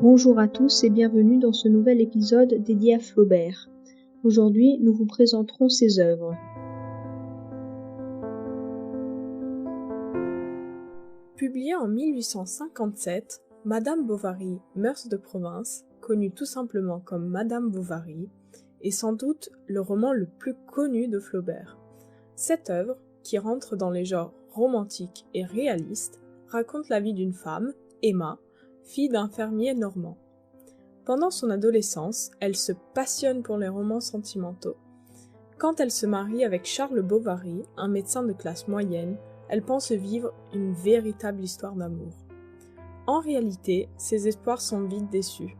Bonjour à tous et bienvenue dans ce nouvel épisode dédié à Flaubert. Aujourd'hui, nous vous présenterons ses œuvres. Publiée en 1857, Madame Bovary, mœurs de province, connue tout simplement comme Madame Bovary, est sans doute le roman le plus connu de Flaubert. Cette œuvre, qui rentre dans les genres romantiques et réalistes, raconte la vie d'une femme, Emma, fille d'un fermier normand. Pendant son adolescence, elle se passionne pour les romans sentimentaux. Quand elle se marie avec Charles Bovary, un médecin de classe moyenne, elle pense vivre une véritable histoire d'amour. En réalité, ses espoirs sont vite déçus.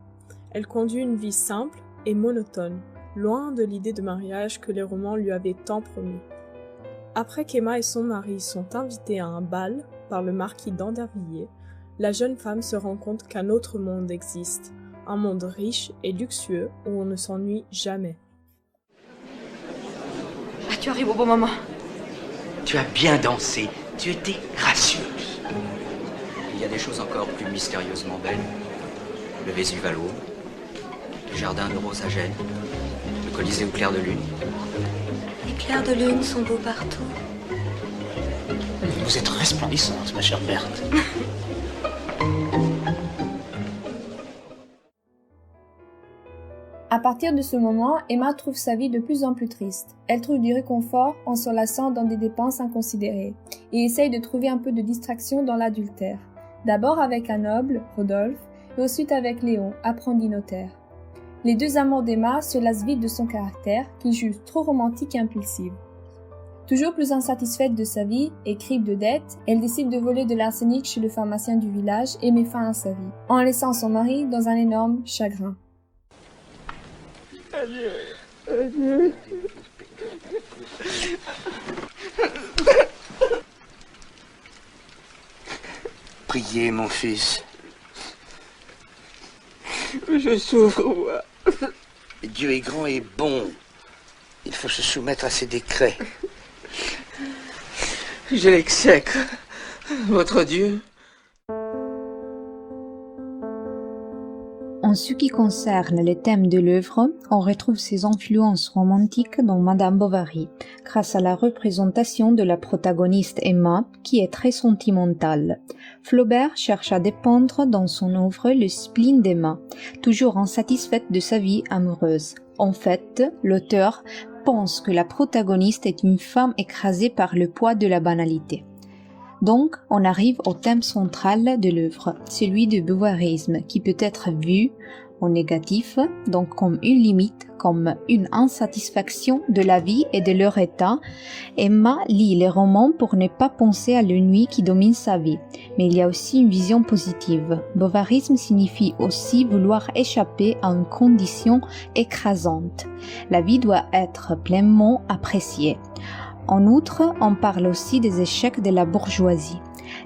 Elle conduit une vie simple et monotone, loin de l'idée de mariage que les romans lui avaient tant promis. Après qu'Emma et son mari sont invités à un bal par le marquis d'Andervilliers, la jeune femme se rend compte qu'un autre monde existe, un monde riche et luxueux où on ne s'ennuie jamais. Ah, tu arrives au bon moment. Tu as bien dansé, tu étais gracieuse. Il y a des choses encore plus mystérieusement belles. Le Vésuve à l'aube, les jardins de roses à Gênes, le Colisée au clair de lune. Les clairs de lune sont beaux partout. Vous êtes resplendissante, ma chère Berthe. À partir de ce moment, Emma trouve sa vie de plus en plus triste. Elle trouve du réconfort en s'enlaçant dans des dépenses inconsidérées et essaye de trouver un peu de distraction dans l'adultère. D'abord avec un noble, Rodolphe, et ensuite avec Léon, apprenti notaire. Les deux amants d'Emma se lassent vite de son caractère, qu'ils jugent trop romantique et impulsive. Toujours plus insatisfaite de sa vie et crible de dettes, elle décide de voler de l'arsenic chez le pharmacien du village et met fin à sa vie, en laissant son mari dans un énorme chagrin. Adieu, adieu. Priez, mon fils. Je souffre, moi. Dieu est grand et bon. Il faut se soumettre à ses décrets. Je l'exècre, votre Dieu. En ce qui concerne les thèmes de l'œuvre, on retrouve ses influences romantiques dans Madame Bovary, grâce à la représentation de la protagoniste Emma, qui est très sentimentale. Flaubert cherche à dépeindre dans son œuvre le spleen d'Emma, toujours insatisfaite de sa vie amoureuse. En fait, l'auteur pense que la protagoniste est une femme écrasée par le poids de la banalité. Donc, on arrive au thème central de l'œuvre, celui du bovarisme, qui peut être vu en négatif, donc comme une limite, comme une insatisfaction de la vie et de leur état. Emma lit les romans pour ne pas penser à l'ennui qui domine sa vie, mais il y a aussi une vision positive. Bovarisme signifie aussi vouloir échapper à une condition écrasante. La vie doit être pleinement appréciée. En outre, on parle aussi des échecs de la bourgeoisie.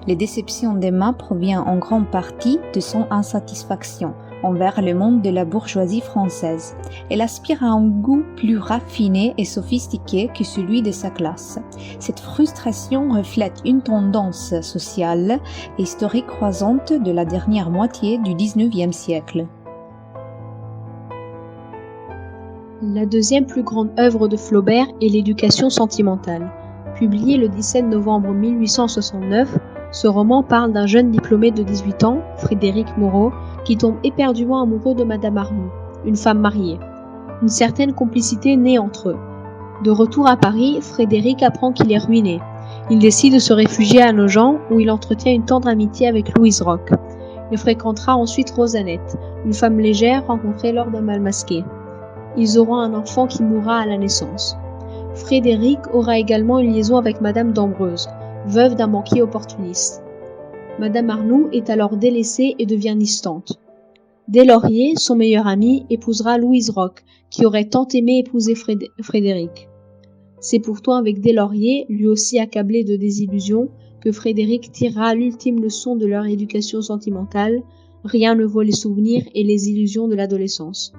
Les déceptions d'Emma proviennent en grande partie de son insatisfaction envers le monde de la bourgeoisie française. Elle aspire à un goût plus raffiné et sophistiqué que celui de sa classe. Cette frustration reflète une tendance sociale et historique croissante de la dernière moitié du XIXe siècle. La deuxième plus grande œuvre de Flaubert est l'Éducation sentimentale. Publié le 17 novembre 1869, ce roman parle d'un jeune diplômé de 18 ans, Frédéric Moreau, qui tombe éperdument amoureux de Madame Arnoux, une femme mariée. Une certaine complicité naît entre eux. De retour à Paris, Frédéric apprend qu'il est ruiné. Il décide de se réfugier à Nogent, où il entretient une tendre amitié avec Louise Roch. Il fréquentera ensuite Rosanette, une femme légère rencontrée lors d'un bal masqué. Ils auront un enfant qui mourra à la naissance. Frédéric aura également une liaison avec Madame d'Ambreuse, veuve d'un banquier opportuniste. Madame Arnoux est alors délaissée et devient distante. Deslauriers, son meilleur ami, épousera Louise Roch, qui aurait tant aimé épouser Frédéric. C'est pourtant avec Deslauriers, lui aussi accablé de désillusions, que Frédéric tirera l'ultime leçon de leur éducation sentimentale. Rien ne vaut les souvenirs et les illusions de l'adolescence.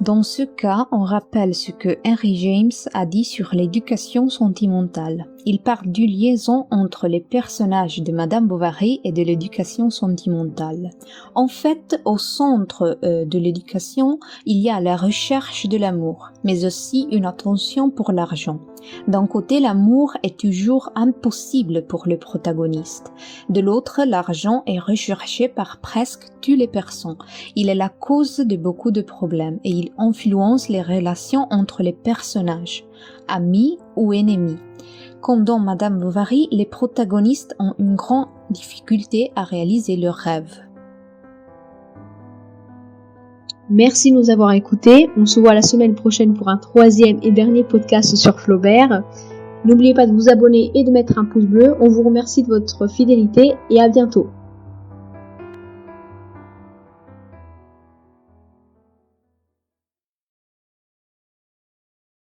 Dans ce cas, on rappelle ce que Henry James a dit sur l'éducation sentimentale. Il parle d'une liaison entre les personnages de Madame Bovary et de l'éducation sentimentale. En fait, au centre de l'éducation, il y a la recherche de l'amour, mais aussi une attention pour l'argent. D'un côté, l'amour est toujours impossible pour le protagoniste. De l'autre, l'argent est recherché par presque toutes les personnes. Il est la cause de beaucoup de problèmes et il influence les relations entre les personnages, amis ou ennemis. Comme dans Madame Bovary, les protagonistes ont une grande difficulté à réaliser leurs rêves. Merci de nous avoir écoutés. On se voit la semaine prochaine pour un 3e et dernier podcast sur Flaubert. N'oubliez pas de vous abonner et de mettre un pouce bleu. On vous remercie de votre fidélité et à bientôt.